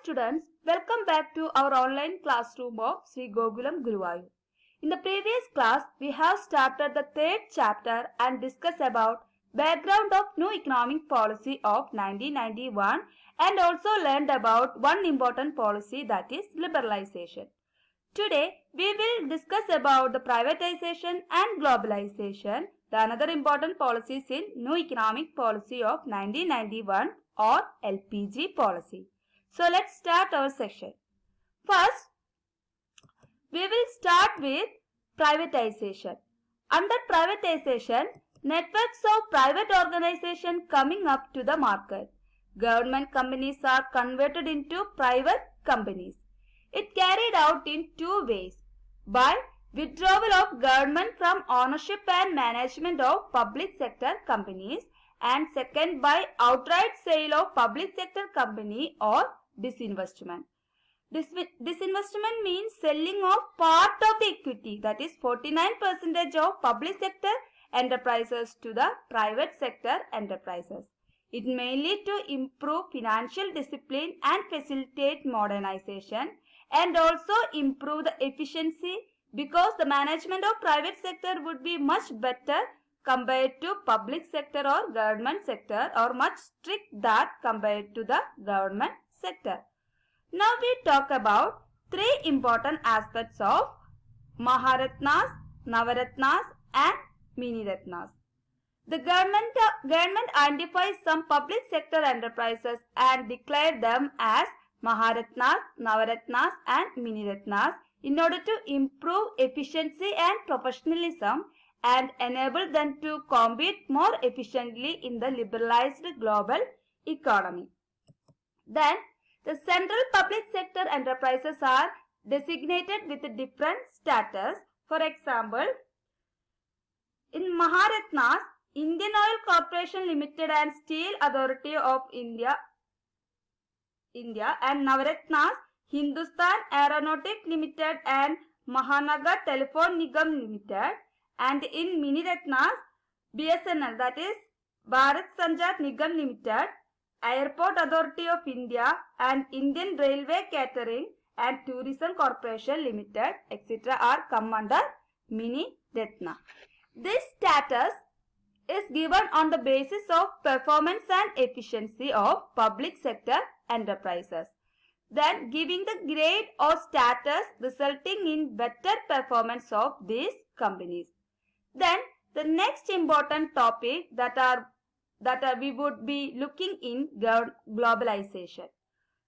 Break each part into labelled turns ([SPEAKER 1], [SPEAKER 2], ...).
[SPEAKER 1] students, welcome back to our online classroom of Sri Gokulam Guruvayur. In the previous class, we have started the third chapter and discussed about background of new economic policy of 1991 and also learned about one important policy, that is liberalization. Today, we will discuss about the privatization and globalization, the another important policies in new economic policy of 1991 or LPG policy. So let's start our session. First, we will start with privatization. Under privatization, networks of private organizations coming up to the market. Government companies are converted into private companies. It carried out in two ways: by withdrawal of government from ownership and management of public sector companies, and second by outright sale of public sector company or disinvestment. Disinvestment means selling of part of the equity, that is 49% of public sector enterprises to the private sector enterprises. It mainly to improve financial discipline and facilitate modernization and also improve the efficiency, because the management of private sector would be much better compared to public sector or government sector, or much strict that compared to the government sector. Now we talk about three important aspects of Maharatnas, Navaratnas and Miniratnas. The government identifies some public sector enterprises and declared them as Maharatnas, Navaratnas and Miniratnas in order to improve efficiency and professionalism and enable them to compete more efficiently in the liberalized global economy. Then, the central public sector enterprises are designated with different status. For example, in Maharatnas, Indian Oil Corporation Limited and Steel Authority of India and Navaratnas, Hindustan Aeronautic Limited and Mahanagar Telephone Nigam Limited, and in Miniratnas, BSNL, that is Bharat Sanchar Nigam Limited, Airport Authority of India and Indian Railway Catering and Tourism Corporation Limited, etc. are come under Miniratna. This status is given on the basis of performance and efficiency of public sector enterprises, then giving the grade or status resulting in better performance of these companies. Then the next important topic that we would be looking in globalization.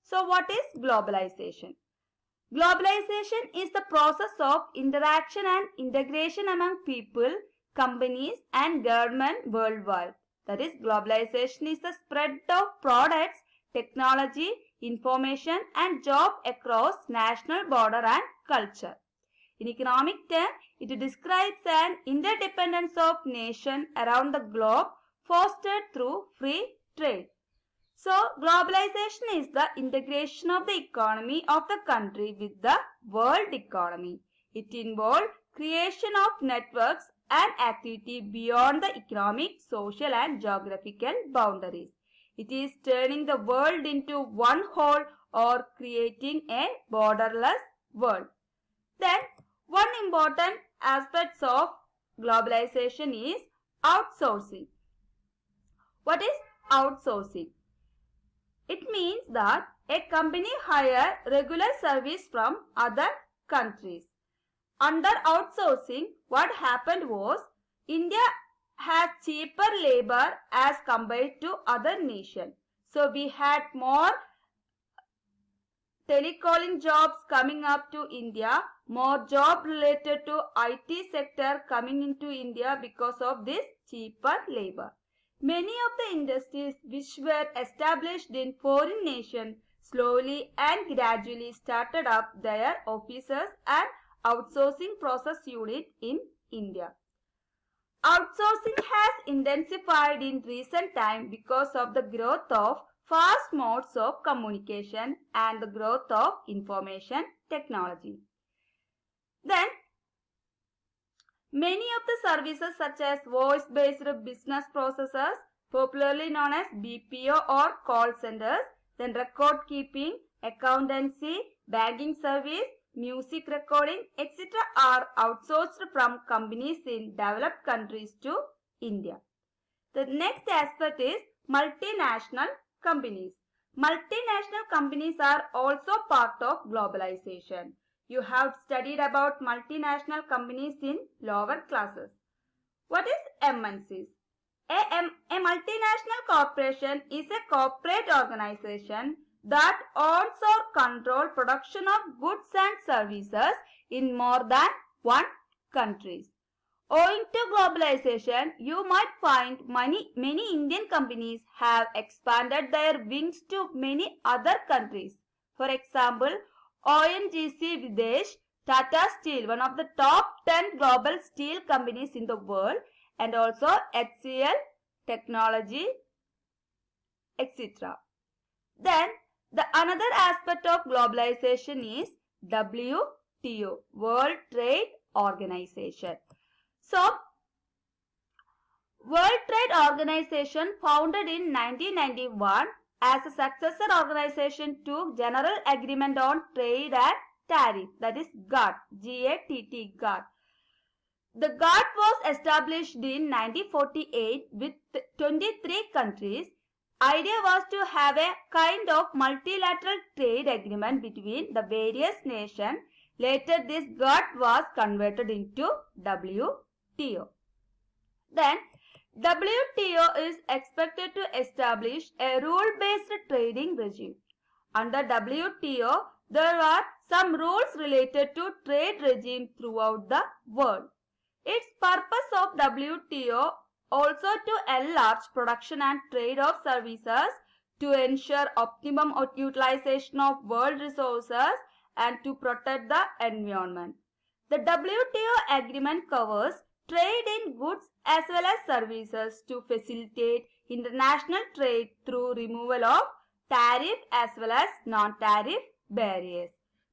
[SPEAKER 1] So what is globalization? Globalization is the process of interaction and integration among people, companies and government worldwide. That is, globalization is the spread of products, technology, information and job across national border and culture. In economic terms, it describes an interdependence of nations around the globe fostered through free trade. So, globalization is the integration of the economy of the country with the world economy. It involves creation of networks and activity beyond the economic, social and geographical boundaries. It is turning the world into one whole or creating a borderless world. Then, one important aspect of globalization is outsourcing. What is outsourcing? It means that a company hires regular service from other countries. Under outsourcing, what happened was, India has cheaper labor as compared to other nations. So we had more telecalling jobs coming up to India, more job related to IT sector coming into India because of this cheaper labor. Many of the industries which were established in foreign nations slowly and gradually started up their offices and outsourcing process unit in India. Outsourcing has intensified in recent time because of the growth of fast modes of communication and the growth of information technology. Then, many of the services such as voice-based business processes, popularly known as BPO or call centers, then record keeping, Accountancy, banking service, music recording, etc. are outsourced from companies in developed countries to India. The next aspect is multinational companies. Multinational companies are also part of globalization. You have studied about multinational companies in lower classes. What is MNCs? A multinational corporation is a corporate organization that owns or controls production of goods and services in more than one country. Owing to globalization, you might find many Indian companies have expanded their wings to many other countries. For example, ONGC Videsh, Tata Steel, one of the top 10 global steel companies in the world, and also HCL Technology, etc. Then, the another aspect of globalization is WTO, World Trade Organization. So, World Trade Organization, founded in 1991 as a successor organization to General Agreement on Trade and Tariff, that is GATT, G-A-T-T, GATT. The GATT was established in 1948 with 23 countries. Idea was to have a kind of multilateral trade agreement between the various nations. Later, this GATT was converted into WTO. Then, WTO is expected to establish a rule-based trading regime. Under WTO, there are some rules related to trade regime throughout the world. Its purpose of WTO also to enlarge production and trade of services, to ensure optimum utilization of world resources, and to protect the environment. The WTO agreement covers trade in goods as well as services to facilitate international trade through removal of tariff as well as non-tariff barriers,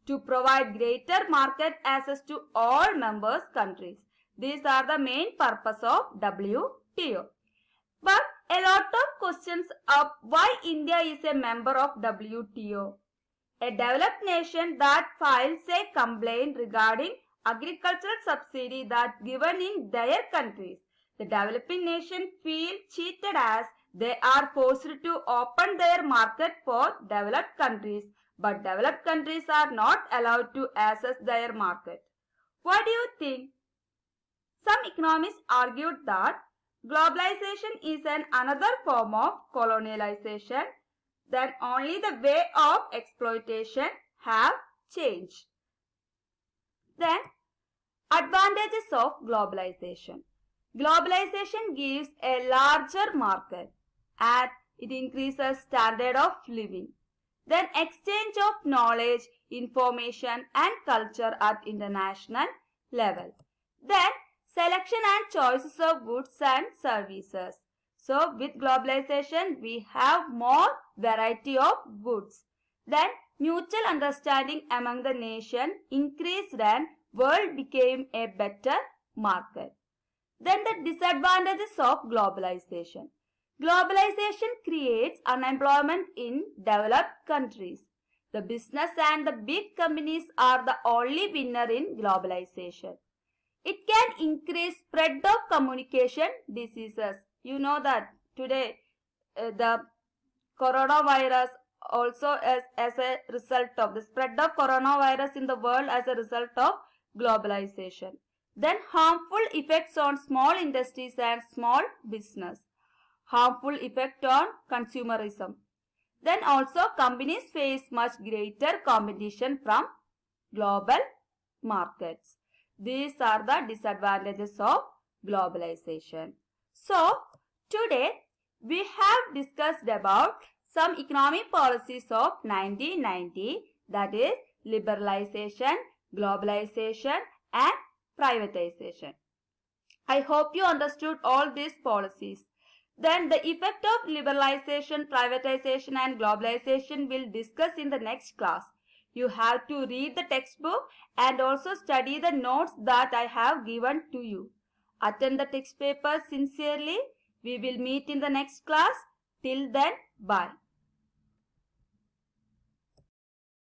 [SPEAKER 1] to provide greater market access to all members countries. These are the main purpose of WTO. But a lot of questions up why India is a member of WTO. A developed nation that files a complaint regarding agricultural subsidy that given in their countries. The developing nation feel cheated as they are forced to open their market for developed countries, but developed countries are not allowed to access their market. What do you think? Some economists argued that globalization is another form of colonialization, that only the way of exploitation have changed. Then, advantages of globalization. Globalization gives a larger market and it increases standard of living. Then, exchange of knowledge, information and culture at international level. Then, selection and choices of goods and services. So, with globalization, we have more variety of goods. Then, mutual understanding among the nation increased and world became a better market. Then, the disadvantages of globalization. Globalization creates unemployment in developed countries. The business and the big companies are the only winner in globalization. It can increase spread of communication diseases. You know that today the coronavirus also as a result of the spread of coronavirus in the world as a result of globalization. Then harmful effects on small industries and small business. Harmful effect on consumerism. Then also companies face much greater competition from global markets. These are the disadvantages of globalization. So, today we have discussed about some economic policies of 1990, that is liberalization, globalization and privatization. I hope you understood all these policies. Then the effect of liberalization, privatization and globalization will discuss in the next class. You have to read the textbook and also study the notes that I have given to you. Attend the text paper sincerely. We will meet in the next class. Till then, bye.